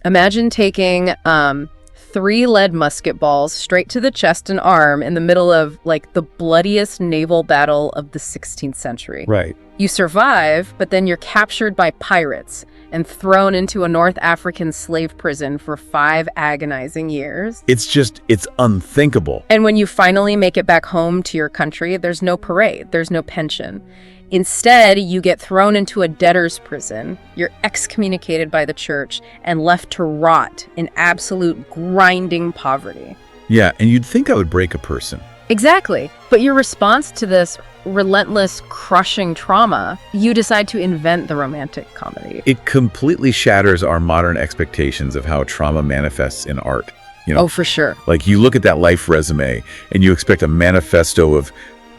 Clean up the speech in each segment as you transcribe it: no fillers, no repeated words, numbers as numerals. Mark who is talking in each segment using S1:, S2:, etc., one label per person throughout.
S1: Imagine taking 3 lead musket balls straight to the chest and arm in the middle of, like, the bloodiest naval battle of the 16th century.
S2: Right.
S1: You survive, but then you're captured by pirates and thrown into a North African slave prison for 5 agonizing years.
S2: It's unthinkable.
S1: And when you finally make it back home to your country, there's no parade, there's no pension. Instead, you get thrown into a debtor's prison, you're excommunicated by the church, and left to rot in absolute grinding poverty.
S2: Yeah, and you'd think I would break a person.
S1: Exactly. But your response to this relentless, crushing trauma, you decide to invent the romantic comedy.
S2: It completely shatters our modern expectations of how trauma manifests in art. You know,
S1: Oh, for sure.
S2: like you look at that life resume and you expect a manifesto of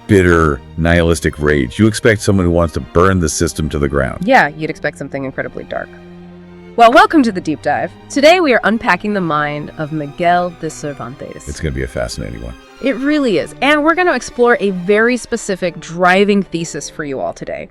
S2: bitter, nihilistic rage. You expect someone who wants to burn the system to the ground.
S1: Yeah, you'd expect something incredibly dark. Well, welcome to the Deep Dive. Today we are unpacking the mind of Miguel de Cervantes.
S2: It's going to be a fascinating one.
S1: It really is. And we're going to explore a very specific driving thesis for you all today.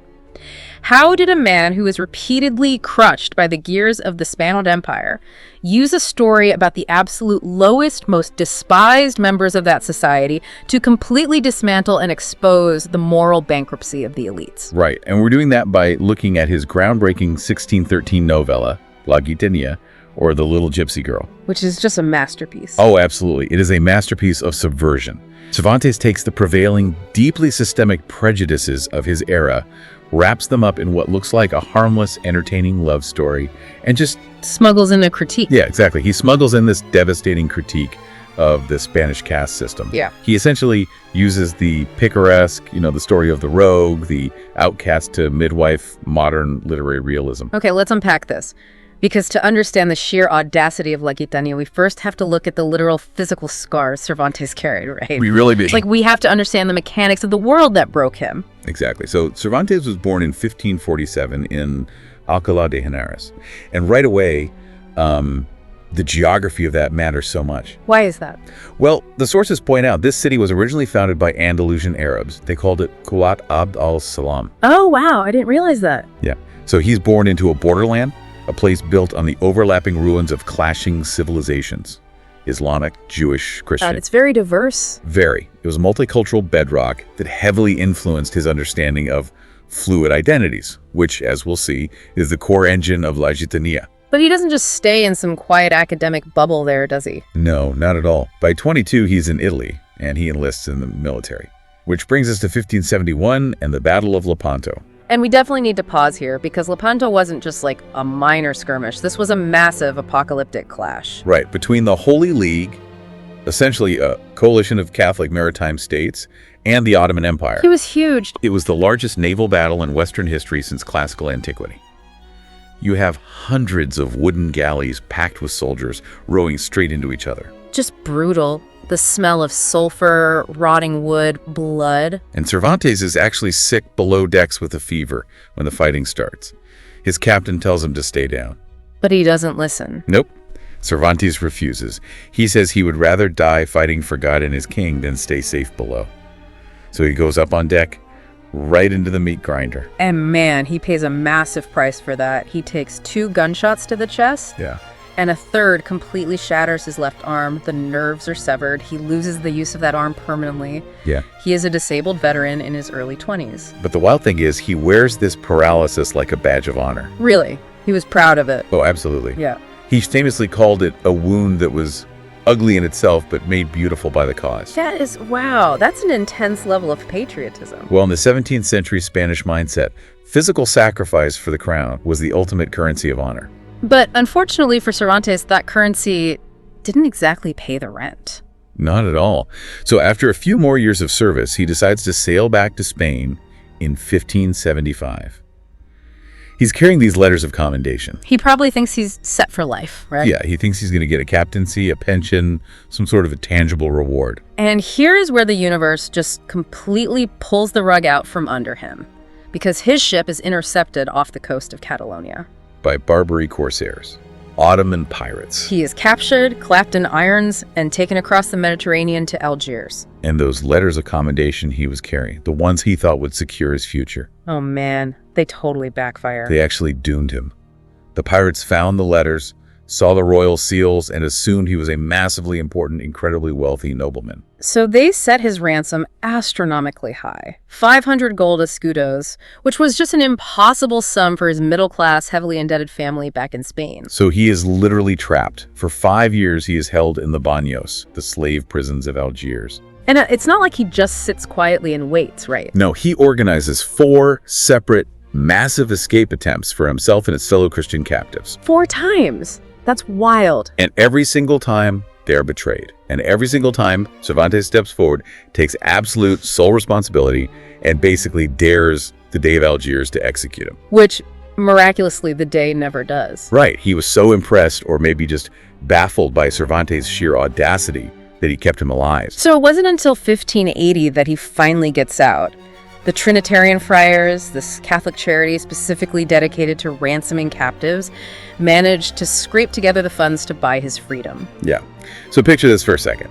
S1: How did a man who was repeatedly crushed by the gears of the Spanish Empire use a story about the absolute lowest, most despised members of that society to completely dismantle and expose the moral bankruptcy of the elites?
S2: Right, and we're doing that by looking at his groundbreaking 1613 novella, La Gitanilla, or The Little Gypsy Girl.
S1: Which is just a masterpiece.
S2: Oh, absolutely. It is a masterpiece of subversion. Cervantes takes the prevailing, deeply systemic prejudices of his era, wraps them up in what looks like a harmless, entertaining love story, and just
S1: smuggles in a critique.
S2: Yeah, exactly. He smuggles in this devastating critique of the Spanish caste system.
S1: Yeah.
S2: He essentially uses the picaresque, the story of the rogue, the outcast to midwife, modern literary realism.
S1: Okay, let's unpack this. Because to understand the sheer audacity of La Gitanilla, we first have to look at the literal physical scars Cervantes carried, right?
S2: We really do.
S1: Like, we have to understand the mechanics of the world that broke him.
S2: Exactly. So Cervantes was born in 1547 in Alcalá de Henares. And right away, the geography of that matters so much.
S1: Why is that?
S2: Well, the sources point out this city was originally founded by Andalusian Arabs. They called it Quwat Abd al-Salam.
S1: Oh, wow. I didn't realize that.
S2: Yeah. So he's born into a borderland, a place built on the overlapping ruins of clashing civilizations. Islamic, Jewish, Christian.
S1: It's very diverse.
S2: Very. It was a multicultural bedrock that heavily influenced his understanding of fluid identities, which, as we'll see, is the core engine of La Gitanilla.
S1: But he doesn't just stay in some quiet academic bubble there, does he?
S2: No, not at all. By 22, he's in Italy, and he enlists in the military. Which brings us to 1571 and the Battle of Lepanto.
S1: And we definitely need to pause here, because Lepanto wasn't just like a minor skirmish. This was a massive apocalyptic clash.
S2: Right, between the Holy League, essentially a coalition of Catholic maritime states, and the Ottoman Empire.
S1: It was huge.
S2: It was the largest naval battle in Western history since classical antiquity. You have hundreds of wooden galleys packed with soldiers rowing straight into each other.
S1: Just brutal. The smell of sulfur, rotting wood, blood.
S2: And Cervantes is actually sick below decks with a fever when the fighting starts. His captain tells him to stay down.
S1: But he doesn't listen.
S2: Nope. Cervantes refuses. He says he would rather die fighting for God and his king than stay safe below. So he goes up on deck, right into the meat grinder.
S1: And man, he pays a massive price for that. He takes 2 gunshots to the chest.
S2: Yeah.
S1: And a third completely shatters his left arm. The nerves are severed. He loses the use of that arm permanently.
S2: Yeah.
S1: He is a disabled veteran in his early 20s.
S2: But the wild thing is, he wears this paralysis like a badge of honor.
S1: Really? He was proud of it.
S2: Oh, absolutely.
S1: Yeah.
S2: He famously called it a wound that was ugly in itself, but made beautiful by the cause.
S1: That is, wow, that's an intense level of patriotism.
S2: Well, in the 17th century Spanish mindset, physical sacrifice for the crown was the ultimate currency of honor.
S1: But unfortunately for Cervantes, that currency didn't exactly pay the rent.
S2: Not at all. So after a few more years of service, he decides to sail back to Spain in 1575. He's carrying these letters of commendation.
S1: He probably thinks he's set for life, right?
S2: Yeah, he thinks he's going to get a captaincy, a pension, some sort of a tangible reward.
S1: And here is where the universe just completely pulls the rug out from under him, because his ship is intercepted off the coast of Catalonia.
S2: By Barbary corsairs, Ottoman pirates.
S1: He is captured, clapped in irons, and taken across the Mediterranean to Algiers.
S2: And those letters of commendation he was carrying, the ones he thought would secure his future.
S1: Oh man, they totally backfire.
S2: They actually doomed him. The pirates found the letters, saw the royal seals, and assumed he was a massively important, incredibly wealthy nobleman.
S1: So they set his ransom astronomically high, 500 gold escudos, which was just an impossible sum for his middle-class, heavily indebted family back in Spain.
S2: So he is literally trapped. For 5 years, he is held in the baños, the slave prisons of Algiers.
S1: And it's not like he just sits quietly and waits, right?
S2: No, he organizes 4 separate, massive escape attempts for himself and his fellow Christian captives.
S1: 4 times. That's wild.
S2: And every single time, they are betrayed. And every single time, Cervantes steps forward, takes absolute sole responsibility, and basically dares the Dey of Algiers to execute him.
S1: Which, miraculously, the Dey never does.
S2: Right. He was so impressed, or maybe just baffled by Cervantes' sheer audacity, that he kept him alive.
S1: So it wasn't until 1580 that he finally gets out. The Trinitarian friars, this Catholic charity specifically dedicated to ransoming captives, managed to scrape together the funds to buy his freedom.
S2: Yeah. So picture this for a second.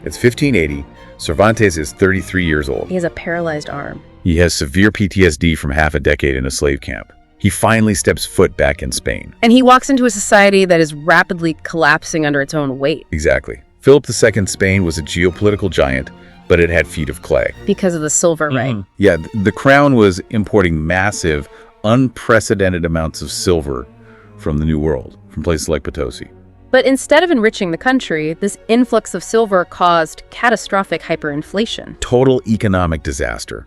S2: It's 1580. Cervantes is 33 years old.
S1: He has a paralyzed arm.
S2: He has severe PTSD from half a decade in a slave camp. He finally steps foot back in Spain.
S1: And he walks into a society that is rapidly collapsing under its own weight.
S2: Exactly. Philip II's Spain was a geopolitical giant, but it had feet of clay.
S1: Because of the silver, right?
S2: Yeah, the crown was importing massive, unprecedented amounts of silver from the New World, from places like Potosi.
S1: But instead of enriching the country, this influx of silver caused catastrophic hyperinflation.
S2: Total economic disaster.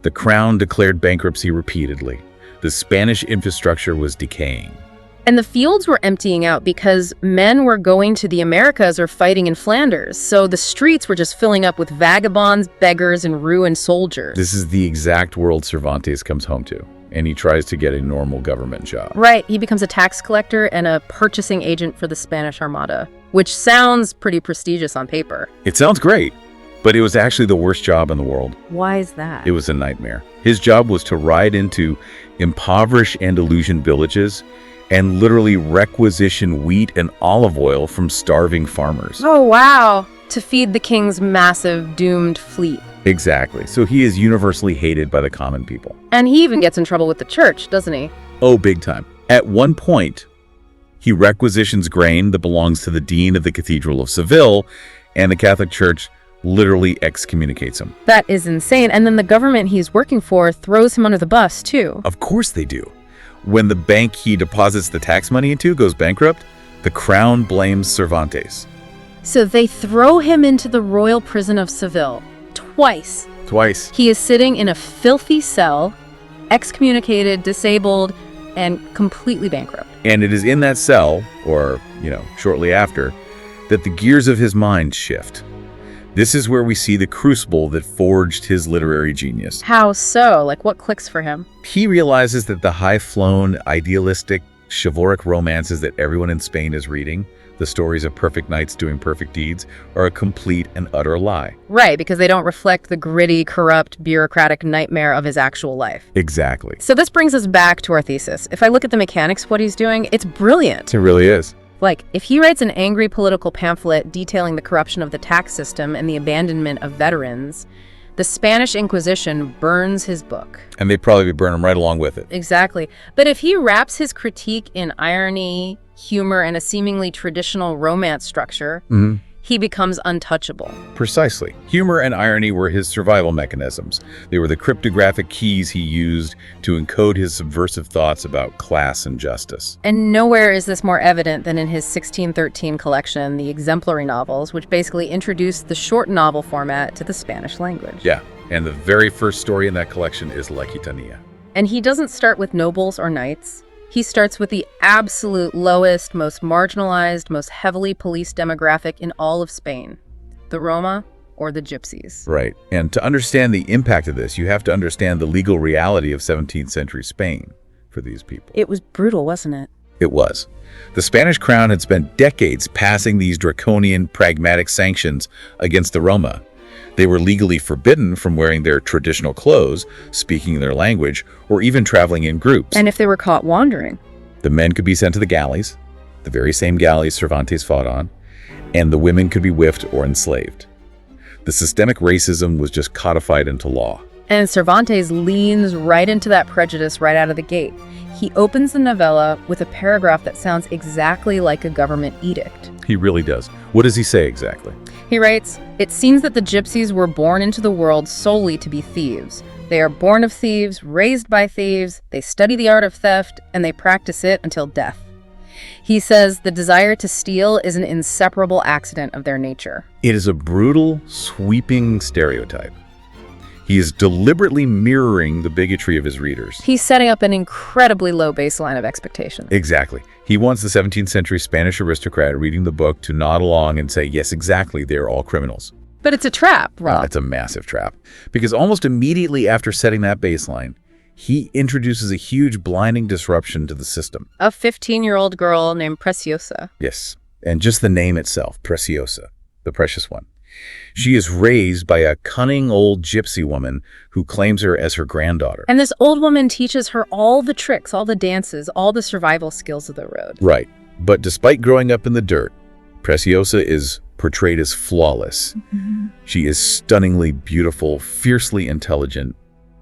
S2: The crown declared bankruptcy repeatedly. The Spanish infrastructure was decaying.
S1: And the fields were emptying out because men were going to the Americas or fighting in Flanders. So the streets were just filling up with vagabonds, beggars, and ruined soldiers.
S2: This is the exact world Cervantes comes home to, and he tries to get a normal government job.
S1: Right. He becomes a tax collector and a purchasing agent for the Spanish Armada, which sounds pretty prestigious on paper.
S2: It sounds great, but it was actually the worst job in the world.
S1: Why is that?
S2: It was a nightmare. His job was to ride into impoverished Andalusian villages and literally requisition wheat and olive oil from starving farmers.
S1: Oh, wow. To feed the king's massive, doomed fleet.
S2: Exactly. So he is universally hated by the common people.
S1: And he even gets in trouble with the church, doesn't he?
S2: Oh, big time. At one point, he requisitions grain that belongs to the dean of the Cathedral of Seville, and the Catholic Church literally excommunicates him.
S1: That is insane. And then the government he's working for throws him under the bus, too.
S2: Of course they do. When the bank he deposits the tax money into goes bankrupt, the crown blames Cervantes.
S1: So they throw him into the royal prison of Seville. Twice. He is sitting in a filthy cell, excommunicated, disabled, and completely bankrupt.
S2: And it is in that cell, or, shortly after, that the gears of his mind shift. This is where we see the crucible that forged his literary genius.
S1: How so? Like, what clicks for him?
S2: He realizes that the high-flown, idealistic, chivalric romances that everyone in Spain is reading, the stories of perfect knights doing perfect deeds, are a complete and utter lie.
S1: Right, because they don't reflect the gritty, corrupt, bureaucratic nightmare of his actual life.
S2: Exactly.
S1: So this brings us back to our thesis. If I look at the mechanics of what he's doing, it's brilliant.
S2: It really is.
S1: Like, if he writes an angry political pamphlet detailing the corruption of the tax system and the abandonment of veterans, the Spanish Inquisition burns his book.
S2: And they'd probably burn him right along with it.
S1: Exactly. But if he wraps his critique in irony, humor, and a seemingly traditional romance structure, he becomes untouchable.
S2: Precisely. Humor and irony were his survival mechanisms. They were the cryptographic keys he used to encode his subversive thoughts about class and justice.
S1: And nowhere is this more evident than in his 1613 collection, the Exemplary Novels, which basically introduced the short novel format to the Spanish language.
S2: Yeah, and the very first story in that collection is La Gitanilla.
S1: And he doesn't start with nobles or knights. He starts with the absolute lowest, most marginalized, most heavily policed demographic in all of Spain, the Roma or the Gypsies.
S2: Right. And to understand the impact of this, you have to understand the legal reality of 17th century Spain for these people.
S1: It was brutal, wasn't it?
S2: It was. The Spanish crown had spent decades passing these draconian, pragmatic sanctions against the Roma. They were legally forbidden from wearing their traditional clothes, speaking their language, or even traveling in groups.
S1: And if they were caught wandering?
S2: The men could be sent to the galleys, the very same galleys Cervantes fought on, and the women could be whipped or enslaved. The systemic racism was just codified into law.
S1: And Cervantes leans right into that prejudice right out of the gate. he opens the novella with a paragraph that sounds exactly like a government edict.
S2: He really does. What does he say exactly?
S1: He writes, "It seems that the gypsies were born into the world solely to be thieves. They are born of thieves, raised by thieves, they study the art of theft, and they practice it until death." He says the desire to steal is an inseparable accident of their nature.
S2: It is a brutal, sweeping stereotype. He is deliberately mirroring the bigotry of his readers.
S1: He's setting up an incredibly low baseline of expectation.
S2: Exactly. He wants the 17th century Spanish aristocrat reading the book to nod along and say, yes, exactly, they're all criminals.
S1: But it's a trap, Rob.
S2: It's a massive trap. Because almost immediately after setting that baseline, he introduces a huge blinding disruption to the system.
S1: A 15-year-old girl named Preciosa.
S2: Yes. And just the name itself, Preciosa, the precious one. She is raised by a cunning old gypsy woman who claims her as her granddaughter.
S1: And this old woman teaches her all the tricks, all the dances, all the survival skills of the road.
S2: Right. But despite growing up in the dirt, Preciosa is portrayed as flawless. Mm-hmm. She is stunningly beautiful, fiercely intelligent,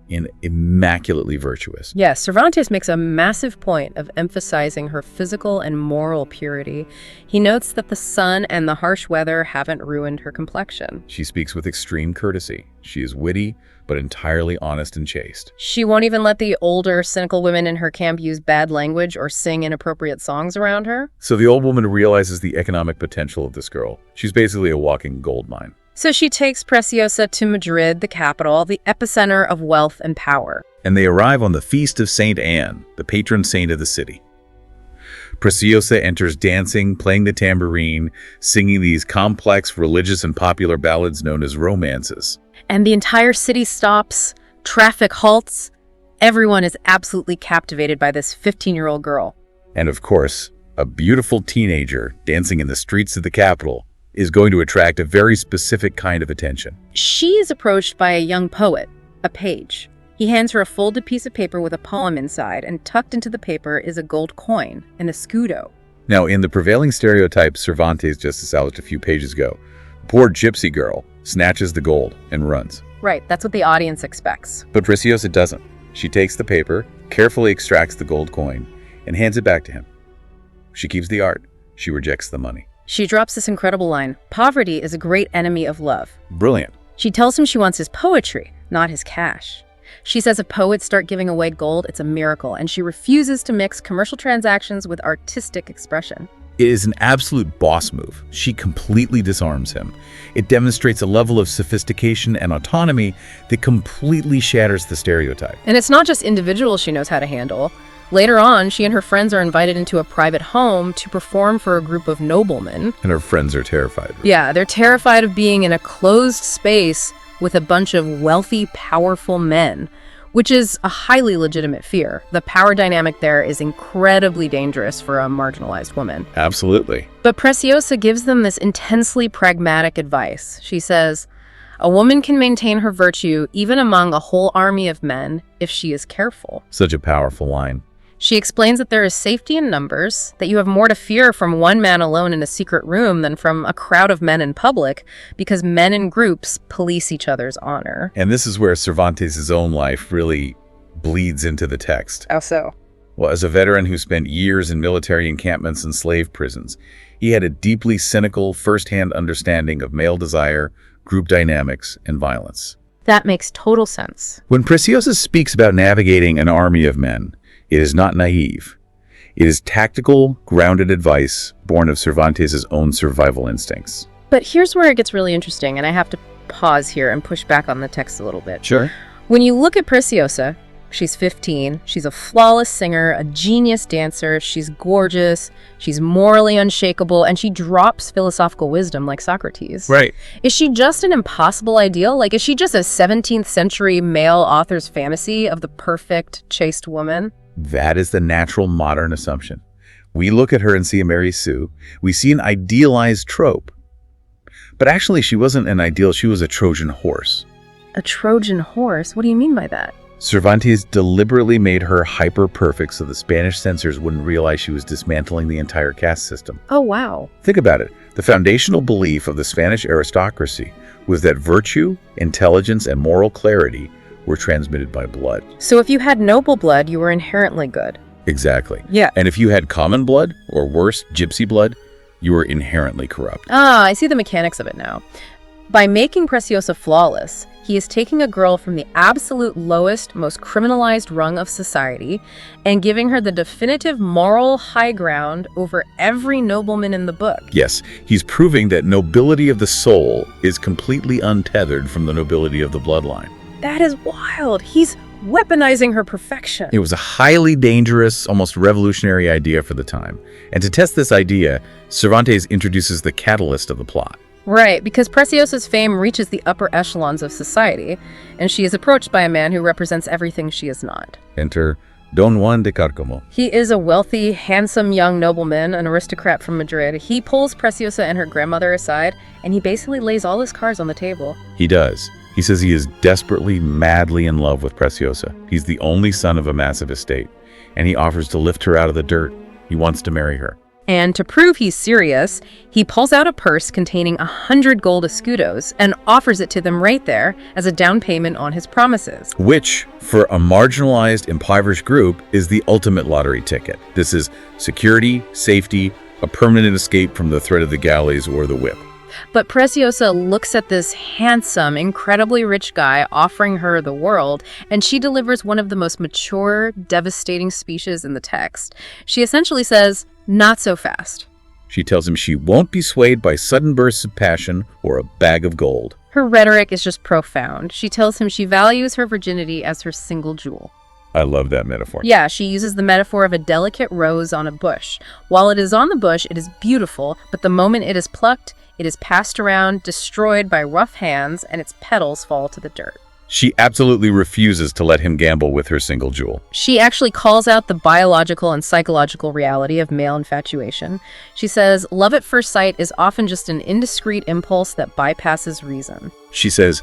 S2: and immaculately virtuous.
S1: Yes, Cervantes makes a massive point of emphasizing her physical and moral purity. He notes that the sun and the harsh weather haven't ruined her complexion.
S2: She speaks with extreme courtesy. She is witty, but entirely honest and chaste.
S1: She won't even let the older, cynical women in her camp use bad language or sing inappropriate songs around her.
S2: So the old woman realizes the economic potential of this girl. She's basically a walking gold mine.
S1: So she takes Preciosa to Madrid, the capital, the epicenter of wealth and power.
S2: And they arrive on the feast of Saint Anne, the patron saint of the city. Preciosa enters dancing, playing the tambourine, singing these complex religious and popular ballads known as romances.
S1: And the entire city stops, traffic halts. Everyone is absolutely captivated by this 15-year-old girl.
S2: And of course, a beautiful teenager dancing in the streets of the capital is going to attract a very specific kind of attention.
S1: She is approached by a young poet, a page. He hands her a folded piece of paper with a poem inside, and tucked into the paper is a gold coin, an escudo.
S2: Now, in the prevailing stereotype Cervantes just established a few pages ago, poor gypsy girl snatches the gold and runs.
S1: Right, that's what the audience expects.
S2: But Preciosa doesn't. She takes the paper, carefully extracts the gold coin, and hands it back to him. She keeps the art. She rejects the money.
S1: She drops this incredible line, "Poverty is a great enemy of love."
S2: Brilliant.
S1: She tells him she wants his poetry, not his cash. She says if poets start giving away gold, it's a miracle, and she refuses to mix commercial transactions with artistic expression.
S2: It is an absolute boss move. She completely disarms him. It demonstrates a level of sophistication and autonomy that completely shatters the stereotype.
S1: And it's not just individuals she knows how to handle. Later on, she and her friends are invited into a private home to perform for a group of noblemen.
S2: And her friends are terrified.
S1: Yeah, they're terrified of being in a closed space with a bunch of wealthy, powerful men, which is a highly legitimate fear. The power dynamic there is incredibly dangerous for a marginalized woman.
S2: Absolutely.
S1: But Preciosa gives them this intensely pragmatic advice. She says, "A woman can maintain her virtue even among a whole army of men if she is careful."
S2: Such a powerful line.
S1: She explains that there is safety in numbers, that you have more to fear from one man alone in a secret room than from a crowd of men in public, because men in groups police each other's honor.
S2: And this is where Cervantes' own life really bleeds into the text.
S1: How so?
S2: Well, as a veteran who spent years in military encampments and slave prisons, he had a deeply cynical, first-hand understanding of male desire, group dynamics, and violence.
S1: That makes total sense.
S2: When Preciosa speaks about navigating an army of men, it is not naive. It is tactical, grounded advice born of Cervantes' own survival instincts.
S1: But here's where it gets really interesting, and I have to pause here and push back on the text a little bit.
S2: Sure.
S1: When you look at Preciosa, she's 15, she's a flawless singer, a genius dancer, she's gorgeous, she's morally unshakable, and she drops philosophical wisdom like Socrates.
S2: Right.
S1: Is she just an impossible ideal? Like, is she just a 17th century male author's fantasy of the perfect, chaste woman?
S2: That is the natural modern assumption. We look at her and see a Mary Sue. We see an idealized trope. But actually, she wasn't an ideal. She was a Trojan horse.
S1: A Trojan horse? What do you mean by that?
S2: Cervantes deliberately made her hyper-perfect so the Spanish censors wouldn't realize she was dismantling the entire caste system.
S1: Oh, wow.
S2: Think about it. The foundational belief of the Spanish aristocracy was that virtue, intelligence, and moral clarity were transmitted by blood.
S1: So if you had noble blood, you were inherently good.
S2: Exactly.
S1: Yeah.
S2: And if you had common blood, or worse, gypsy blood, you were inherently corrupt.
S1: Ah, I see the mechanics of it now. By making Preciosa flawless, he is taking a girl from the absolute lowest, most criminalized rung of society and giving her the definitive moral high ground over every nobleman in the book.
S2: Yes, he's proving that nobility of the soul is completely untethered from the nobility of the bloodline.
S1: That is wild. He's weaponizing her perfection.
S2: It was a highly dangerous, almost revolutionary idea for the time. And to test this idea, Cervantes introduces the catalyst of the plot.
S1: Right, because Preciosa's fame reaches the upper echelons of society, and she is approached by a man who represents everything she is not.
S2: Enter Don Juan de Cárcamo.
S1: He is a wealthy, handsome young nobleman, an aristocrat from Madrid. He pulls Preciosa and her grandmother aside, and he basically lays all his cards on the table.
S2: He does. He says he is desperately, madly in love with Preciosa. He's the only son of a massive estate, and he offers to lift her out of the dirt. He wants to marry her.
S1: And to prove he's serious, he pulls out a purse containing 100 gold escudos and offers it to them right there as a down payment on his promises.
S2: Which, for a marginalized, impoverished group, is the ultimate lottery ticket. This is security, safety, a permanent escape from the threat of the galleys or the whip.
S1: But Preciosa looks at this handsome, incredibly rich guy offering her the world, and she delivers one of the most mature, devastating speeches in the text. She essentially says, "Not so fast."
S2: She tells him she won't be swayed by sudden bursts of passion or a bag of gold.
S1: Her rhetoric is just profound. She tells him she values her virginity as her single jewel.
S2: I love that metaphor.
S1: Yeah, she uses the metaphor of a delicate rose on a bush. While it is on the bush, it is beautiful, but the moment it is plucked, it is passed around, destroyed by rough hands, and its petals fall to the dirt.
S2: She absolutely refuses to let him gamble with her single jewel.
S1: She actually calls out the biological and psychological reality of male infatuation. She says, love at first sight is often just an indiscreet impulse that bypasses reason.
S2: She says,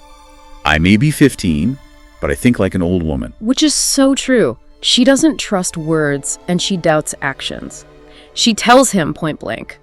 S2: I may be 15, but I think like an old woman.
S1: Which is so true. She doesn't trust words, and she doubts actions. She tells him point blank,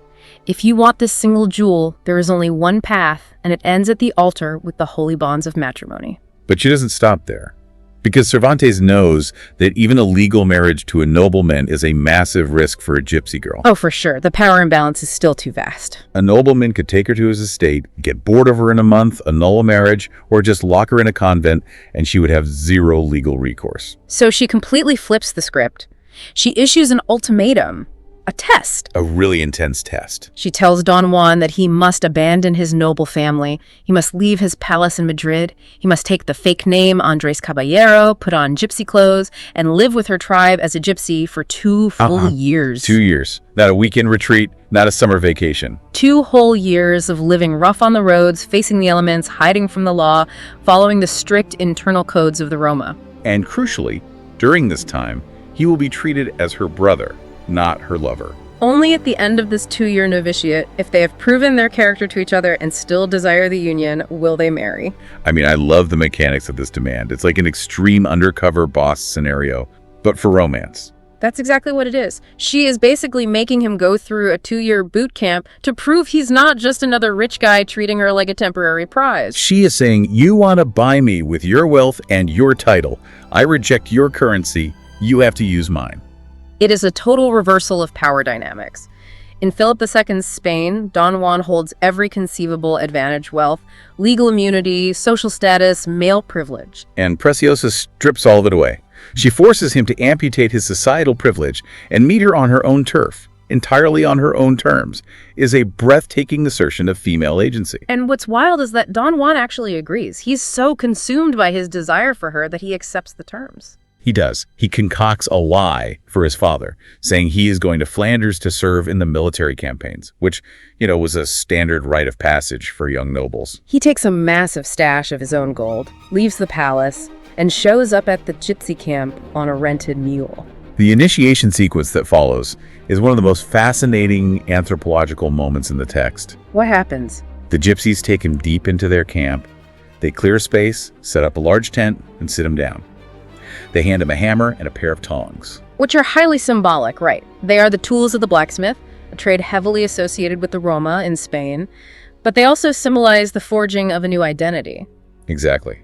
S1: if you want this single jewel, there is only one path, and it ends at the altar with the holy bonds of matrimony.
S2: But she doesn't stop there, because Cervantes knows that even a legal marriage to a nobleman is a massive risk for a gypsy girl.
S1: Oh, for sure. The power imbalance is still too vast.
S2: A nobleman could take her to his estate, get bored of her in a month, annul a marriage, or just lock her in a convent, and she would have zero legal recourse.
S1: So she completely flips the script. She issues an ultimatum. A test.
S2: A really intense test.
S1: She tells Don Juan that he must abandon his noble family. He must leave his palace in Madrid. He must take the fake name Andrés Caballero, put on gypsy clothes, and live with her tribe as a gypsy for 2 full years.
S2: 2 years. Not a weekend retreat, not a summer vacation.
S1: 2 whole years of living rough on the roads, facing the elements, hiding from the law, following the strict internal codes of the Roma.
S2: And crucially, during this time, he will be treated as her brother, not her lover.
S1: Only at the end of this 2-year novitiate, if they have proven their character to each other and still desire the union, will they marry.
S2: I mean, I love the mechanics of this demand. It's like an extreme undercover boss scenario, but for romance.
S1: That's exactly what it is. She is basically making him go through a 2-year boot camp to prove he's not just another rich guy treating her like a temporary prize.
S2: She is saying, you want to buy me with your wealth and your title. I reject your currency. You have to use mine.
S1: It is a total reversal of power dynamics. In Philip II's Spain, Don Juan holds every conceivable advantage: wealth, legal immunity, social status, male privilege.
S2: And Preciosa strips all of it away. She forces him to amputate his societal privilege and meet her on her own turf, entirely on her own terms, is a breathtaking assertion of female agency.
S1: And what's wild is that Don Juan actually agrees. He's so consumed by his desire for her that he accepts the terms.
S2: He does. He concocts a lie for his father, saying he is going to Flanders to serve in the military campaigns, which, was a standard rite of passage for young nobles.
S1: He takes a massive stash of his own gold, leaves the palace, and shows up at the gypsy camp on a rented mule.
S2: The initiation sequence that follows is one of the most fascinating anthropological moments in the text.
S1: What happens?
S2: The gypsies take him deep into their camp. They clear a space, set up a large tent, and sit him down. They hand him a hammer and a pair of tongs.
S1: Which are highly symbolic, right? They are the tools of the blacksmith, a trade heavily associated with the Roma in Spain, but they also symbolize the forging of a new identity.
S2: Exactly.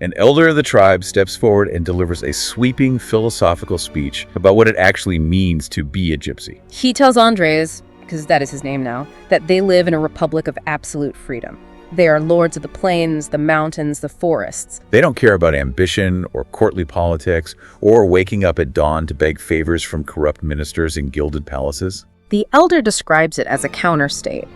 S2: An elder of the tribe steps forward and delivers a sweeping philosophical speech about what it actually means to be a gypsy.
S1: He tells Andres, because that is his name now, that they live in a republic of absolute freedom. They are lords of the plains, the mountains, the forests.
S2: They don't care about ambition or courtly politics or waking up at dawn to beg favors from corrupt ministers in gilded palaces.
S1: The elder describes it as a counter-state,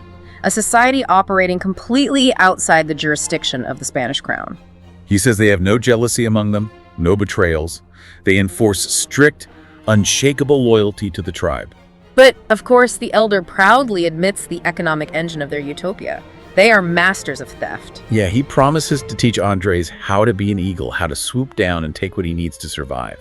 S1: a society operating completely outside the jurisdiction of the Spanish crown.
S2: He says they have no jealousy among them, no betrayals. They enforce strict, unshakable loyalty to the tribe.
S1: But, of course, the elder proudly admits the economic engine of their utopia. They are masters of theft.
S2: Yeah, he promises to teach Andres how to be an eagle, how to swoop down and take what he needs to survive.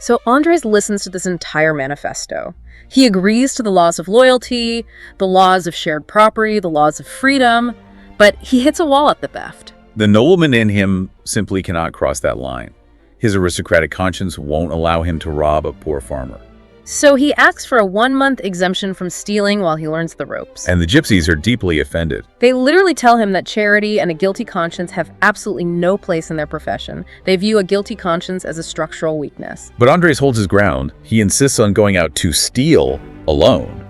S1: So Andres listens to this entire manifesto. He agrees to the laws of loyalty, the laws of shared property, the laws of freedom, but he hits a wall at the theft.
S2: The nobleman in him simply cannot cross that line. His aristocratic conscience won't allow him to rob a poor farmer.
S1: So he asks for a 1-month exemption from stealing while he learns the ropes.
S2: And the gypsies are deeply offended.
S1: They literally tell him that charity and a guilty conscience have absolutely no place in their profession. They view a guilty conscience as a structural weakness.
S2: But Andres holds his ground. He insists on going out to steal alone.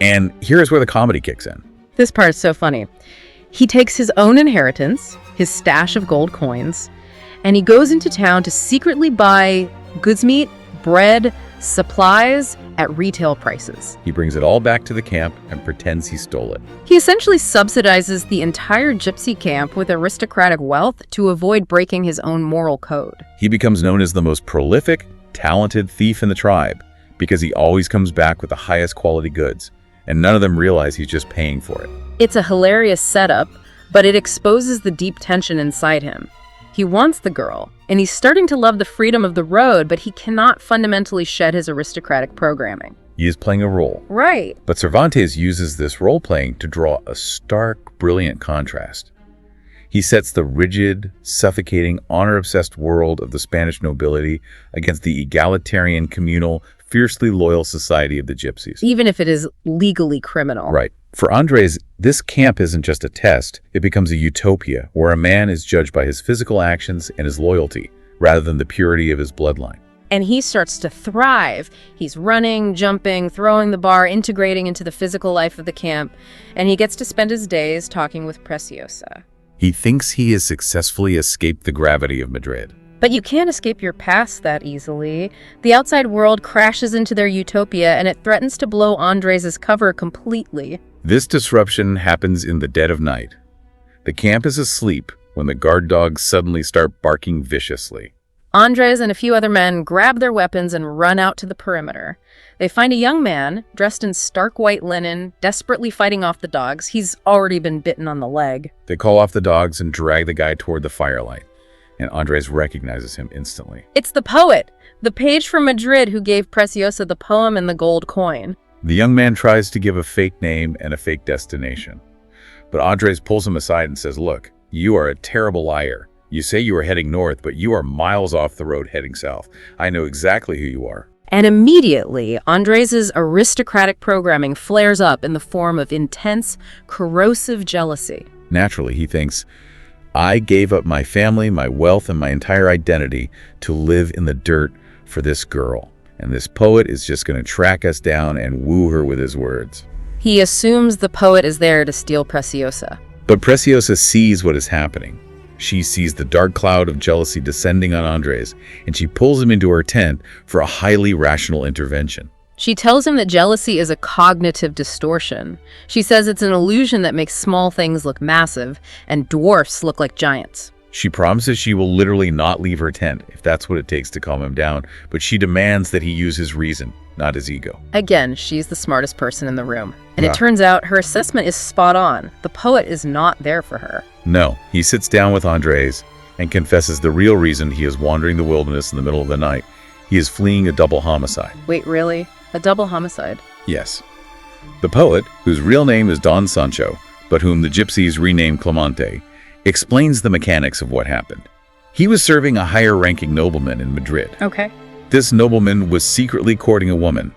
S2: And here's where the comedy kicks in.
S1: This part is so funny. He takes his own inheritance, his stash of gold coins, and he goes into town to secretly buy goods meat, bread, supplies at retail prices.
S2: He brings it all back to the camp and pretends he stole it.
S1: He essentially subsidizes the entire gypsy camp with aristocratic wealth to avoid breaking his own moral code.
S2: He becomes known as the most prolific, talented thief in the tribe because he always comes back with the highest quality goods, and none of them realize he's just paying for it.
S1: It's a hilarious setup, but it exposes the deep tension inside him. He wants the girl, and he's starting to love the freedom of the road, but he cannot fundamentally shed his aristocratic programming.
S2: He is playing a role.
S1: Right.
S2: But Cervantes uses this role-playing to draw a stark, brilliant contrast. He sets the rigid, suffocating, honor-obsessed world of the Spanish nobility against the egalitarian, communal, fiercely loyal society of the gypsies.
S1: Even if it is legally criminal.
S2: Right. For Andres, this camp isn't just a test. It becomes a utopia where a man is judged by his physical actions and his loyalty, rather than the purity of his bloodline.
S1: And he starts to thrive. He's running, jumping, throwing the bar, integrating into the physical life of the camp, and he gets to spend his days talking with Preciosa.
S2: He thinks he has successfully escaped the gravity of Madrid.
S1: But you can't escape your past that easily. The outside world crashes into their utopia, and it threatens to blow Andres' cover completely.
S2: This disruption happens in the dead of night. The camp is asleep when the guard dogs suddenly start barking viciously.
S1: Andres and a few other men grab their weapons and run out to the perimeter. They find a young man, dressed in stark white linen, desperately fighting off the dogs. He's already been bitten on the leg.
S2: They call off the dogs and drag the guy toward the firelight, and Andres recognizes him instantly.
S1: It's the poet, the page from Madrid who gave Preciosa the poem and the gold coin.
S2: The young man tries to give a fake name and a fake destination, but Andres pulls him aside and says, "Look, you are a terrible liar. You say you are heading north, but you are miles off the road heading south. I know exactly who you are."
S1: And immediately, Andres' aristocratic programming flares up in the form of intense, corrosive jealousy.
S2: Naturally, he thinks, I gave up my family, my wealth, and my entire identity to live in the dirt for this girl. And this poet is just going to track us down and woo her with his words.
S1: He assumes the poet is there to steal Preciosa.
S2: But Preciosa sees what is happening. She sees the dark cloud of jealousy descending on Andres, and she pulls him into her tent for a highly rational intervention.
S1: She tells him that jealousy is a cognitive distortion. She says it's an illusion that makes small things look massive and dwarfs look like giants.
S2: She promises she will literally not leave her tent if that's what it takes to calm him down, but she demands that he use his reason, not his ego.
S1: Again, she's the smartest person in the room. And
S2: Yeah.
S1: it turns out her assessment is spot on. The poet is not there for her.
S2: No, he sits down with Andres and confesses the real reason he is wandering the wilderness in the middle of the night. He is fleeing a double homicide.
S1: Wait, really? A double homicide?
S2: Yes. The poet, whose real name is Don Sancho, but whom the gypsies renamed Clemente, explains the mechanics of what happened. He was serving a higher-ranking nobleman in Madrid.
S1: Okay.
S2: This nobleman was secretly courting a woman.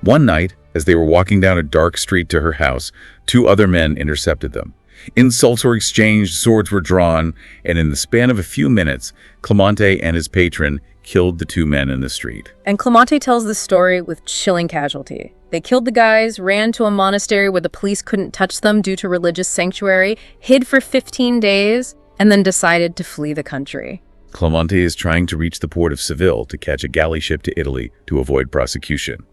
S2: One night, as they were walking down a dark street to her house, two other men intercepted them. Insults were exchanged, swords were drawn, and in the span of a few minutes, Clemente and his patron killed the two men in the street.
S1: And Clemente tells this story with chilling casualty. They killed the guys, ran to a monastery where the police couldn't touch them due to religious sanctuary, hid for 15 days, and then decided to flee the country.
S2: Clemente is trying to reach the port of Seville to catch a galley ship to Italy to avoid prosecution.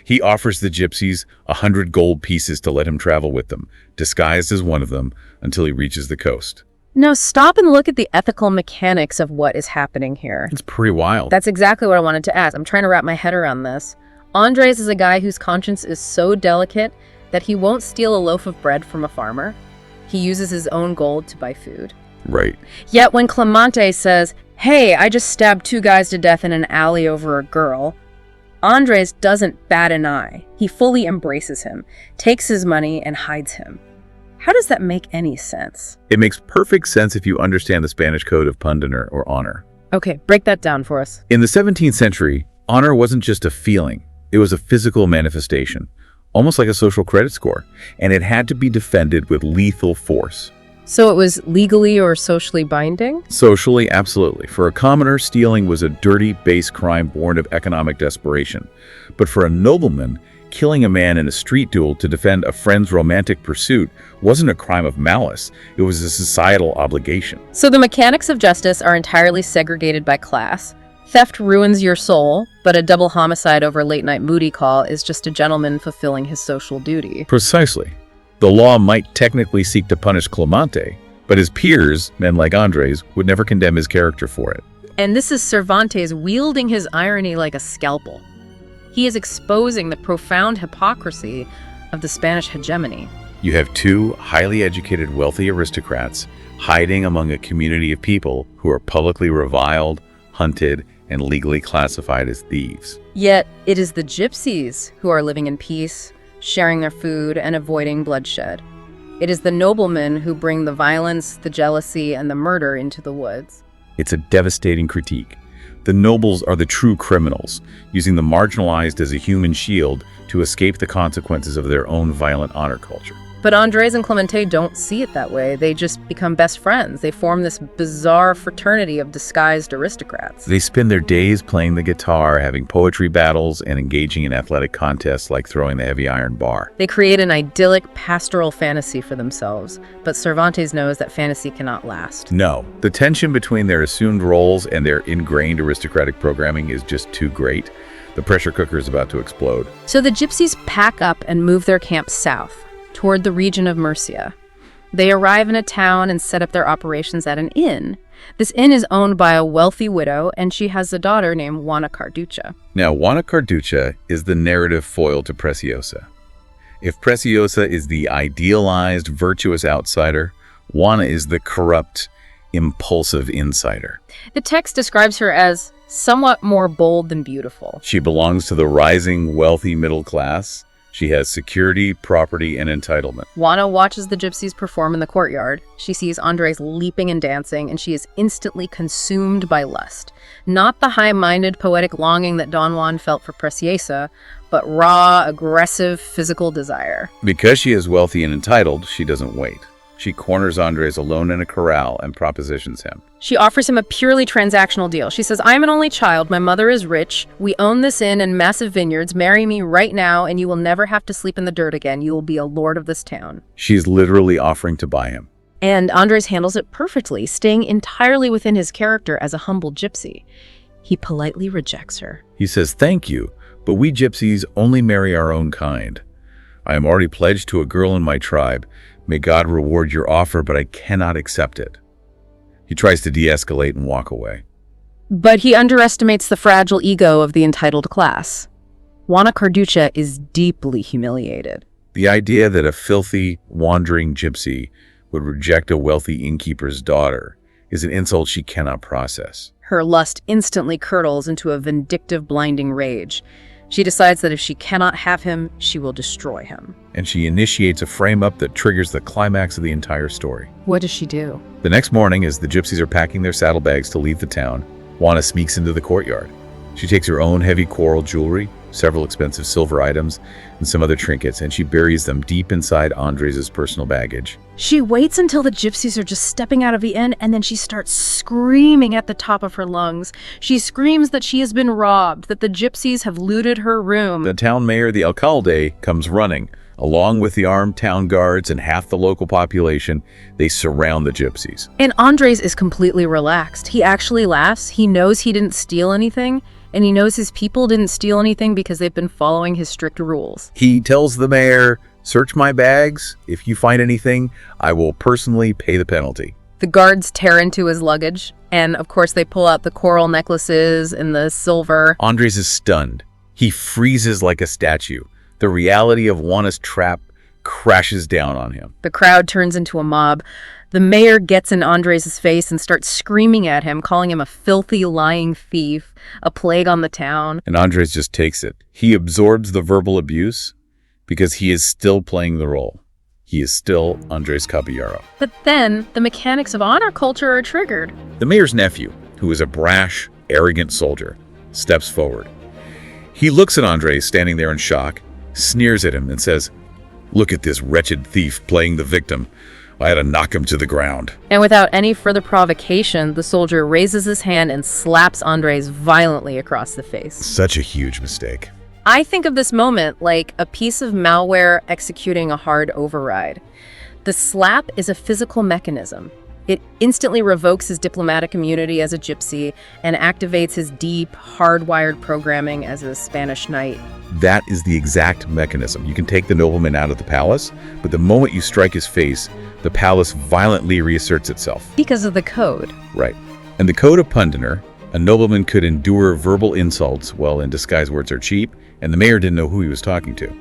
S2: He offers the gypsies 100 gold pieces to let him travel with them, disguised as one of them, until he reaches the coast.
S1: Now stop and look at the ethical mechanics of what is happening here.
S2: It's pretty wild.
S1: That's exactly what I wanted to ask. I'm trying to wrap my head around this. Andres is a guy whose conscience is so delicate that he won't steal a loaf of bread from a farmer. He uses his own gold to buy food.
S2: Right.
S1: Yet when Clemente says, "Hey, I just stabbed 2 guys to death in an alley over a girl," Andres doesn't bat an eye. He fully embraces him, takes his money, and hides him. How does that make any sense?
S2: It makes perfect sense if you understand the Spanish code of pundonor or honor.
S1: Okay, break that down for us.
S2: In the 17th century, honor wasn't just a feeling. It was a physical manifestation, almost like a social credit score, and it had to be defended with lethal force.
S1: So it was legally or socially binding?
S2: Socially, absolutely. For a commoner, stealing was a dirty, base crime born of economic desperation. But for a nobleman, killing a man in a street duel to defend a friend's romantic pursuit wasn't a crime of malice. It was a societal obligation.
S1: So the mechanics of justice are entirely segregated by class. Theft ruins your soul, but a double homicide over a late-night moody call is just a gentleman fulfilling his social duty.
S2: Precisely. The law might technically seek to punish Clemente, but his peers, men like Andres, would never condemn his character for it.
S1: And this is Cervantes wielding his irony like a scalpel. He is exposing the profound hypocrisy of the Spanish hegemony.
S2: You have 2 highly educated, wealthy aristocrats hiding among a community of people who are publicly reviled, hunted, and legally classified as thieves.
S1: Yet it is the gypsies who are living in peace, sharing their food, and avoiding bloodshed. It is the noblemen who bring the violence, the jealousy, and the murder into the woods.
S2: It's a devastating critique. The nobles are the true criminals, using the marginalized as a human shield to escape the consequences of their own violent honor culture.
S1: But Andres and Clemente don't see it that way. They just become best friends. They form this bizarre fraternity of disguised aristocrats.
S2: They spend their days playing the guitar, having poetry battles, and engaging in athletic contests like throwing the heavy iron bar.
S1: They create an idyllic pastoral fantasy for themselves, but Cervantes knows that fantasy cannot last.
S2: No, the tension between their assumed roles and their ingrained aristocratic programming is just too great. The pressure cooker is about to explode.
S1: So the gypsies pack up and move their camp south, toward the region of Murcia. They arrive in a town and set up their operations at an inn. This inn is owned by a wealthy widow, and she has a daughter named Juana Carducha.
S2: Now, Juana Carducha is the narrative foil to Preciosa. If Preciosa is the idealized, virtuous outsider, Juana is the corrupt, impulsive insider.
S1: The text describes her as somewhat more bold than beautiful.
S2: She belongs to the rising, wealthy middle class. She has security, property, and entitlement.
S1: Juana watches the gypsies perform in the courtyard. She sees Andres leaping and dancing, and she is instantly consumed by lust. Not the high-minded, poetic longing that Don Juan felt for Preciosa, but raw, aggressive, physical desire.
S2: Because she is wealthy and entitled, she doesn't wait. She corners Andres alone in a corral and propositions him.
S1: She offers him a purely transactional deal. She says, "I'm an only child, my mother is rich, we own this inn and massive vineyards, marry me right now and you will never have to sleep in the dirt again. You will be a lord of this town."
S2: She's literally offering to buy him.
S1: And Andres handles it perfectly, staying entirely within his character as a humble gypsy. He politely rejects her.
S2: He says, "Thank you, but we gypsies only marry our own kind. I am already pledged to a girl in my tribe. May God reward your offer, but I cannot accept it." He tries to de-escalate and walk away.
S1: But he underestimates the fragile ego of the entitled class. Juana Carducha is deeply humiliated.
S2: The idea that a filthy, wandering gypsy would reject a wealthy innkeeper's daughter is an insult she cannot process.
S1: Her lust instantly curdles into a vindictive, blinding rage. She decides that if she cannot have him, she will destroy him.
S2: And she initiates a frame-up that triggers the climax of the entire story.
S1: What does she do?
S2: The next morning, as the gypsies are packing their saddlebags to leave the town, Juana sneaks into the courtyard. She takes her own heavy coral jewelry, several expensive silver items, and some other trinkets, and she buries them deep inside Andres' personal baggage.
S1: She waits until the gypsies are just stepping out of the inn, and then she starts screaming at the top of her lungs. She screams that she has been robbed, that the gypsies have looted her room.
S2: The town mayor, the alcalde, comes running. Along with the armed town guards and half the local population, they surround the gypsies.
S1: And Andres is completely relaxed. He actually laughs. He knows he didn't steal anything, and he knows his people didn't steal anything because they've been following his strict rules.
S2: He tells the mayor, "Search my bags. If you find anything, I will personally pay the penalty."
S1: The guards tear into his luggage, and of course they pull out the coral necklaces and the silver.
S2: Andres is stunned. He freezes like a statue. The reality of Juana's trap crashes down on him.
S1: The crowd turns into a mob. The mayor gets in Andres' face and starts screaming at him, calling him a filthy, lying thief, a plague on the town.
S2: And Andres just takes it. He absorbs the verbal abuse because he is still playing the role. He is still Andrés Caballero.
S1: But then, the mechanics of honor culture are triggered.
S2: The mayor's nephew, who is a brash, arrogant soldier, steps forward. He looks at Andres standing there in shock, sneers at him, and says, "Look at this wretched thief playing the victim. I had to knock him to the ground."
S1: And without any further provocation, the soldier raises his hand and slaps Andres violently across the face.
S2: Such a huge mistake.
S1: I think of this moment like a piece of malware executing a hard override. The slap is a physical mechanism. It instantly revokes his diplomatic immunity as a gypsy and activates his deep, hardwired programming as a Spanish knight.
S2: That is the exact mechanism. You can take the nobleman out of the palace, but the moment you strike his face, the palace violently reasserts itself.
S1: Because of the code.
S2: Right. And the code of Pundner, a nobleman could endure verbal insults, well, in disguise words are cheap, and the mayor didn't know who he was talking to.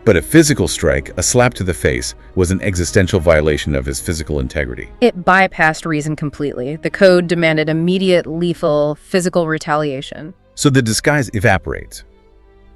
S2: But a physical strike, a slap to the face, was an existential violation of his physical integrity.
S1: It bypassed reason completely. The code demanded immediate, lethal, physical retaliation.
S2: So the disguise evaporates.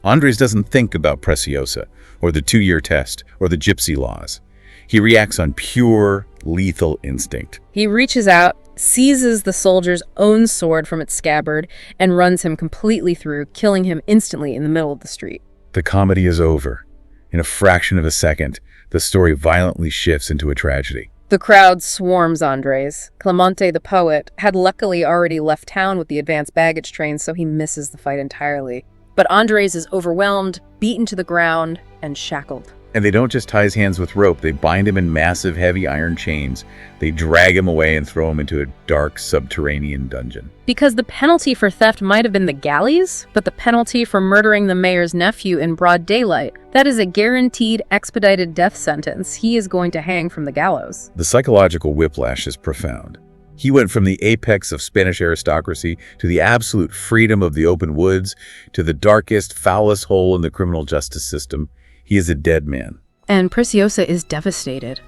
S2: Andres doesn't think about Preciosa, or the 2-year test, or the gypsy laws. He reacts on pure, lethal instinct.
S1: He reaches out, seizes the soldier's own sword from its scabbard, and runs him completely through, killing him instantly in the middle of the street.
S2: The comedy is over. In a fraction of a second, the story violently shifts into a tragedy.
S1: The crowd swarms Andres. Clemente, the poet, had luckily already left town with the advanced baggage train, so he misses the fight entirely. But Andres is overwhelmed, beaten to the ground, and shackled.
S2: And they don't just tie his hands with rope, they bind him in massive, heavy iron chains. They drag him away and throw him into a dark, subterranean dungeon.
S1: Because the penalty for theft might have been the galleys, but the penalty for murdering the mayor's nephew in broad daylight, that is a guaranteed expedited death sentence. He is going to hang from the gallows.
S2: The psychological whiplash is profound. He went from the apex of Spanish aristocracy to the absolute freedom of the open woods to the darkest, foulest hole in the criminal justice system. He is a dead man.
S1: And Preciosa is devastated.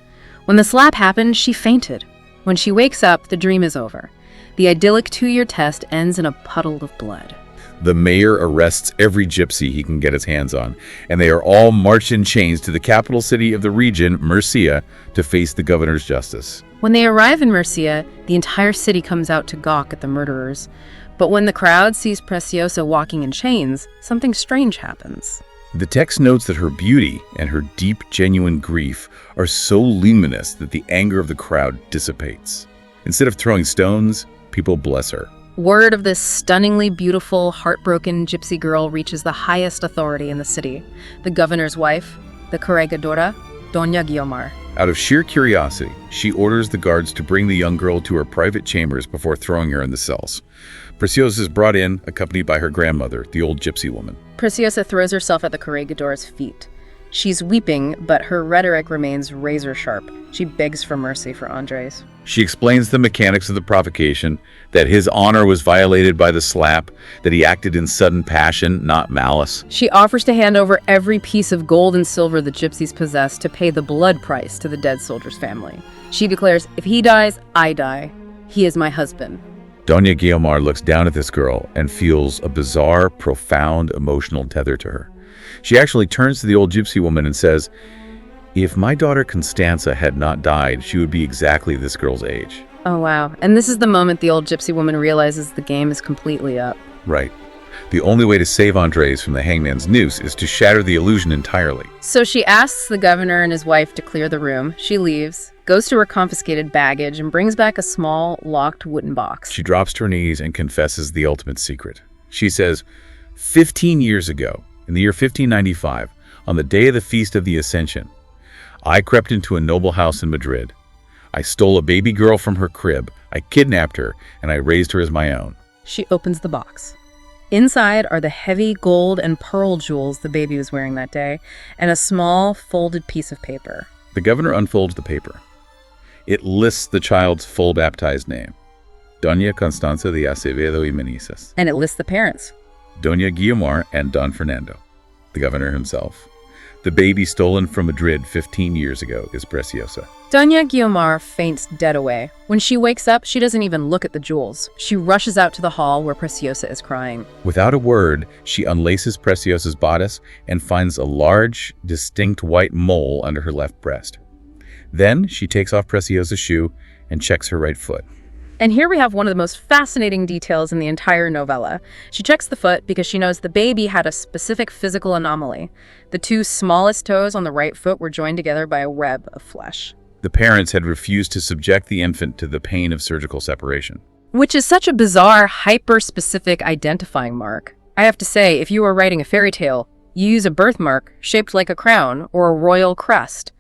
S1: When the slap happened, she fainted. When she wakes up, the dream is over. The idyllic 2-year test ends in a puddle of blood.
S2: The mayor arrests every gypsy he can get his hands on, and they are all marched in chains to the capital city of the region, Murcia, to face the governor's justice.
S1: When they arrive in Murcia, the entire city comes out to gawk at the murderers. But when the crowd sees Preciosa walking in chains, something strange happens.
S2: The text notes that her beauty and her deep, genuine grief are so luminous that the anger of the crowd dissipates. Instead of throwing stones, people bless her.
S1: Word of this stunningly beautiful, heartbroken gypsy girl reaches the highest authority in the city, the governor's wife, the corregidora, Doña Guiomar.
S2: Out of sheer curiosity, she orders the guards to bring the young girl to her private chambers before throwing her in the cells. Preciosa is brought in, accompanied by her grandmother, the old gypsy woman.
S1: Preciosa throws herself at the corregidora's feet. She's weeping, but her rhetoric remains razor-sharp. She begs for mercy for Andres.
S2: She explains the mechanics of the provocation, that his honor was violated by the slap, that he acted in sudden passion, not malice.
S1: She offers to hand over every piece of gold and silver the gypsies possess to pay the blood price to the dead soldier's family. She declares, if he dies, I die. He is my husband.
S2: Doña Guiomar looks down at this girl and feels a bizarre, profound emotional tether to her. She actually turns to the old gypsy woman and says, if my daughter Constanza had not died, she would be exactly this girl's age.
S1: Oh, wow. And this is the moment the old gypsy woman realizes the game is completely up.
S2: Right. The only way to save Andres from the hangman's noose is to shatter the illusion entirely.
S1: So she asks the governor and his wife to clear the room. She leaves, goes to her confiscated baggage, and brings back a small, locked wooden box.
S2: She drops to her knees and confesses the ultimate secret. She says, 15 years ago, in the year 1595, on the day of the Feast of the Ascension, I crept into a noble house in Madrid. I stole a baby girl from her crib, I kidnapped her, and I raised her as my own.
S1: She opens the box. Inside are the heavy gold and pearl jewels the baby was wearing that day, and a small, folded piece of paper.
S2: The governor unfolds the paper. It lists the child's full baptized name, Doña Constanza de Acevedo y Meneses.
S1: And it lists the parents.
S2: Doña Guiomar and Don Fernando, the governor himself. The baby stolen from Madrid 15 years ago is Preciosa.
S1: Doña Guiomar faints dead away. When she wakes up, she doesn't even look at the jewels. She rushes out to the hall where Preciosa is crying.
S2: Without a word, she unlaces Preciosa's bodice and finds a large, distinct white mole under her left breast. Then she takes off Preciosa's shoe and checks her right foot.
S1: And here we have one of the most fascinating details in the entire novella. She checks the foot because she knows the baby had a specific physical anomaly. The two smallest toes on the right foot were joined together by a web of flesh.
S2: The parents had refused to subject the infant to the pain of surgical separation.
S1: Which is such a bizarre, hyper-specific identifying mark. I have to say, if you were writing a fairy tale, you use a birthmark shaped like a crown or a royal crest.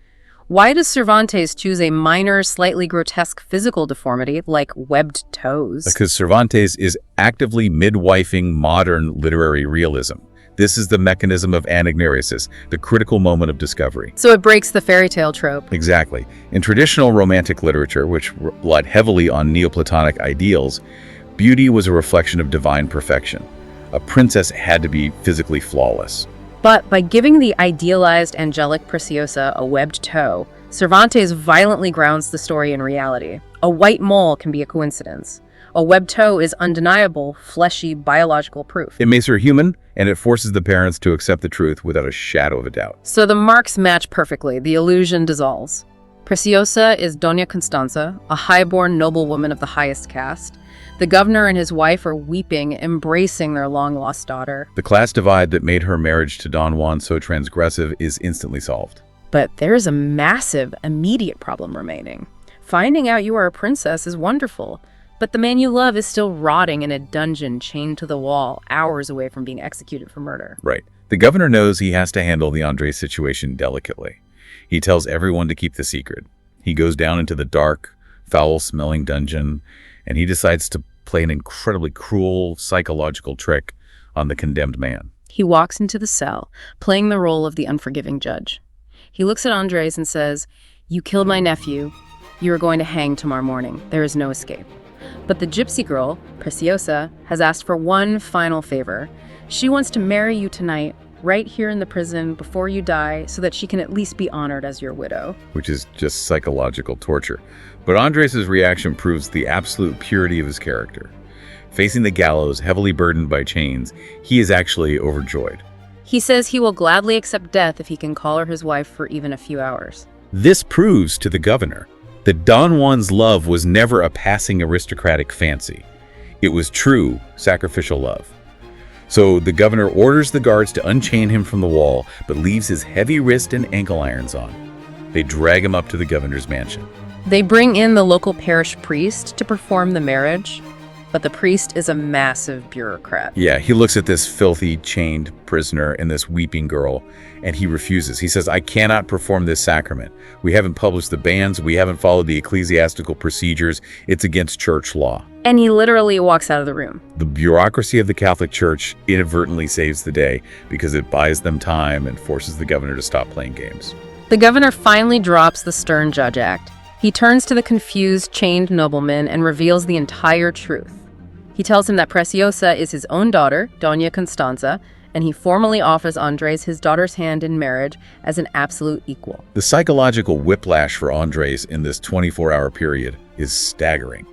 S1: Why does Cervantes choose a minor, slightly grotesque physical deformity like webbed toes?
S2: Because Cervantes is actively midwifing modern literary realism. This is the mechanism of anagnorisis, the critical moment of discovery.
S1: So it breaks the fairy tale trope.
S2: Exactly. In traditional romantic literature, which relied heavily on Neoplatonic ideals, beauty was a reflection of divine perfection. A princess had to be physically flawless.
S1: But by giving the idealized angelic Preciosa a webbed toe, Cervantes violently grounds the story in reality. A white mole can be a coincidence. A webbed toe is undeniable, fleshy, biological proof.
S2: It makes her human, and it forces the parents to accept the truth without a shadow of a doubt.
S1: So the marks match perfectly. The illusion dissolves. Preciosa is Doña Constanza, a high-born noblewoman of the highest caste. The governor and his wife are weeping, embracing their long-lost daughter.
S2: The class divide that made her marriage to Don Juan so transgressive is instantly solved.
S1: But there's a massive, immediate problem remaining. Finding out you are a princess is wonderful, but the man you love is still rotting in a dungeon chained to the wall, hours away from being executed for murder.
S2: Right. The governor knows he has to handle the Andres situation delicately. He tells everyone to keep the secret. He goes down into the dark, foul-smelling dungeon, and he decides to play an incredibly cruel psychological trick on the condemned man.
S1: He walks into the cell, playing the role of the unforgiving judge. He looks at Andres and says, "You killed my nephew. You are going to hang tomorrow morning. There is no escape." But the gypsy girl, Preciosa, has asked for one final favor. She wants to marry you tonight, right here in the prison before you die, so that she can at least be honored as your widow.
S2: Which is just psychological torture. But Andres' reaction proves the absolute purity of his character. Facing the gallows, heavily burdened by chains, he is actually overjoyed.
S1: He says he will gladly accept death if he can call her his wife for even a few hours.
S2: This proves to the governor that Don Juan's love was never a passing aristocratic fancy. It was true, sacrificial love. So the governor orders the guards to unchain him from the wall, but leaves his heavy wrist and ankle irons on. They drag him up to the governor's mansion.
S1: They bring in the local parish priest to perform the marriage, but the priest is a massive bureaucrat.
S2: Yeah, he looks at this filthy, chained prisoner and this weeping girl, and he refuses. He says, "I cannot perform this sacrament. We haven't published the bans. We haven't followed the ecclesiastical procedures. It's against church law."
S1: And he literally walks out of the room.
S2: The bureaucracy of the Catholic Church inadvertently saves the day because it buys them time and forces the governor to stop playing games.
S1: The governor finally drops the stern judge act. He turns to the confused, chained nobleman and reveals the entire truth. He tells him that Preciosa is his own daughter, Doña Constanza, and he formally offers Andres his daughter's hand in marriage as an absolute equal.
S2: The psychological whiplash for Andres in this 24-hour period is staggering.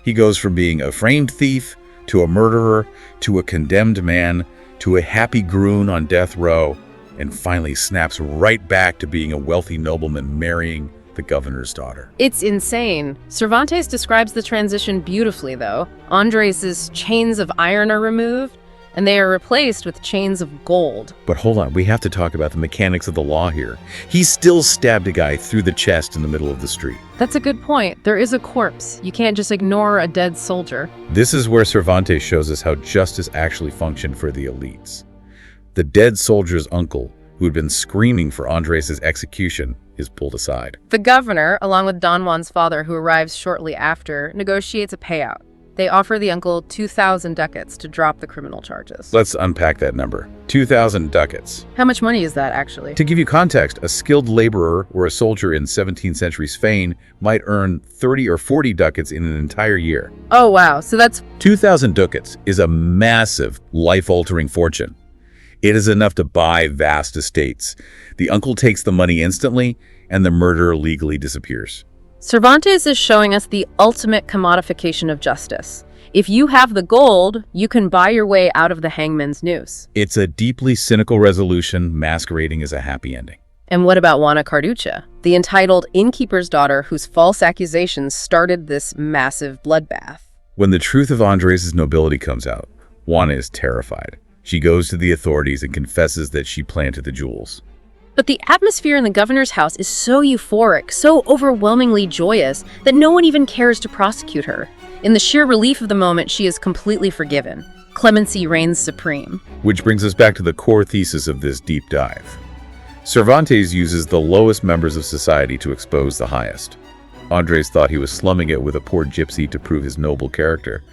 S2: He goes from being a framed thief to a murderer to a condemned man to a happy groom on death row, and finally snaps right back to being a wealthy nobleman marrying the governor's daughter.
S1: It's insane. Cervantes describes the transition beautifully, though. Andres' chains of iron are removed. and they are replaced with chains of gold.
S2: But hold on, we have to talk about the mechanics of the law here. He still stabbed a guy through the chest in the middle of the street.
S1: That's a good point. There is a corpse. You can't just ignore a dead soldier.
S2: This is where Cervantes shows us how justice actually functioned for the elites. The dead soldier's uncle, who had been screaming for Andres' execution, is pulled aside.
S1: The governor, along with Don Juan's father, who arrives shortly after, negotiates a payout. They offer the uncle 2,000 ducats to drop the criminal charges.
S2: Let's unpack that number. 2,000 ducats.
S1: How much money is that, actually?
S2: To give you context, a skilled laborer or a soldier in 17th century Spain might earn 30 or 40 ducats in an entire year.
S1: Oh, wow. So that's
S2: 2,000 ducats is a massive, life-altering fortune. It is enough to buy vast estates. The uncle takes the money instantly, and the murderer legally disappears.
S1: Cervantes is showing us the ultimate commodification of justice. If you have the gold, you can buy your way out of the hangman's noose.
S2: It's a deeply cynical resolution masquerading as a happy ending.
S1: And what about Juana Carducha, the entitled innkeeper's daughter whose false accusations started this massive bloodbath?
S2: When the truth of Andres' nobility comes out, Juana is terrified. She goes to the authorities and confesses that she planted the jewels.
S1: But the atmosphere in the governor's house is so euphoric, so overwhelmingly joyous, that no one even cares to prosecute her. In the sheer relief of the moment, she is completely forgiven. Clemency reigns supreme.
S2: Which brings us back to the core thesis of this deep dive. Cervantes uses the lowest members of society to expose the highest. Andres thought he was slumming it with a poor gypsy to prove his noble character.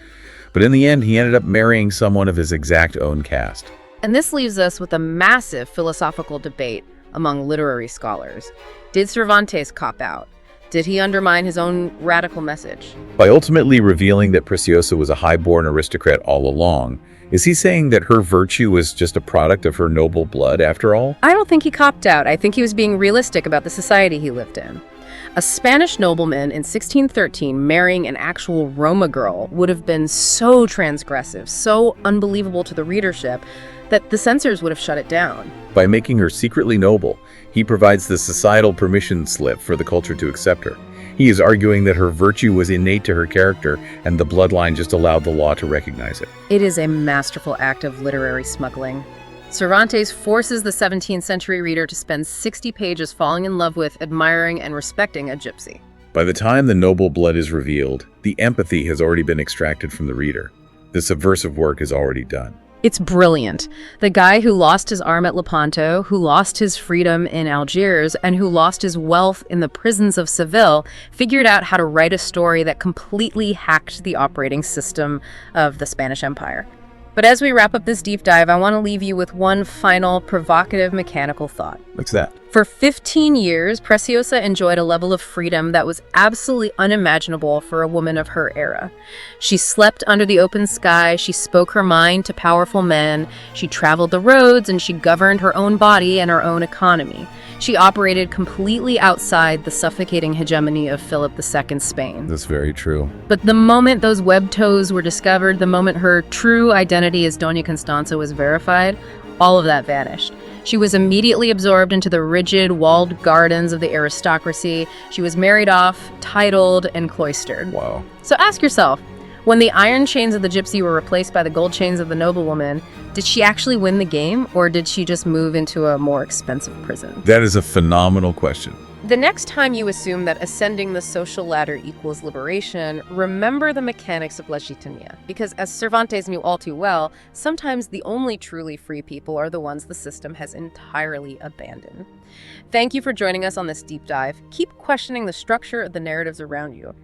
S2: But in the end, he ended up marrying someone of his exact own caste.
S1: And this leaves us with a massive philosophical debate among literary scholars. Did Cervantes cop out? Did he undermine his own radical message?
S2: By ultimately revealing that Preciosa was a high-born aristocrat all along, is he saying that her virtue was just a product of her noble blood after all?
S1: I don't think he copped out. I think he was being realistic about the society he lived in. A Spanish nobleman in 1613 marrying an actual Roma girl would have been so transgressive, so unbelievable to the readership, that the censors would have shut it down.
S2: By making her secretly noble, he provides the societal permission slip for the culture to accept her. He is arguing that her virtue was innate to her character, and the bloodline just allowed the law to recognize it.
S1: It is a masterful act of literary smuggling. Cervantes forces the 17th century reader to spend 60 pages falling in love with, admiring, and respecting a gypsy.
S2: By the time the noble blood is revealed, the empathy has already been extracted from the reader. The subversive work is already done.
S1: It's brilliant. The guy who lost his arm at Lepanto, who lost his freedom in Algiers, and who lost his wealth in the prisons of Seville figured out how to write a story that completely hacked the operating system of the Spanish Empire. But as we wrap up this deep dive, I want to leave you with one final provocative mechanical thought.
S2: What's that?
S1: For 15 years, Preciosa enjoyed a level of freedom that was absolutely unimaginable for a woman of her era. She slept under the open sky, she spoke her mind to powerful men, she traveled the roads, and she governed her own body and her own economy. She operated completely outside the suffocating hegemony of Philip II's Spain.
S2: That's very true.
S1: But the moment those web toes were discovered, the moment her true identity as Doña Constanza was verified, all of that vanished. She was immediately absorbed into the rigid, walled gardens of the aristocracy. She was married off, titled, and cloistered.
S2: Wow.
S1: So ask yourself, when the iron chains of the gypsy were replaced by the gold chains of the noblewoman, did she actually win the game, or did she just move into a more expensive prison?
S2: That is a phenomenal question.
S1: The next time you assume that ascending the social ladder equals liberation, remember the mechanics of La Gitanilla. Because as Cervantes knew all too well, sometimes the only truly free people are the ones the system has entirely abandoned. Thank you for joining us on this deep dive. Keep questioning the structure of the narratives around you.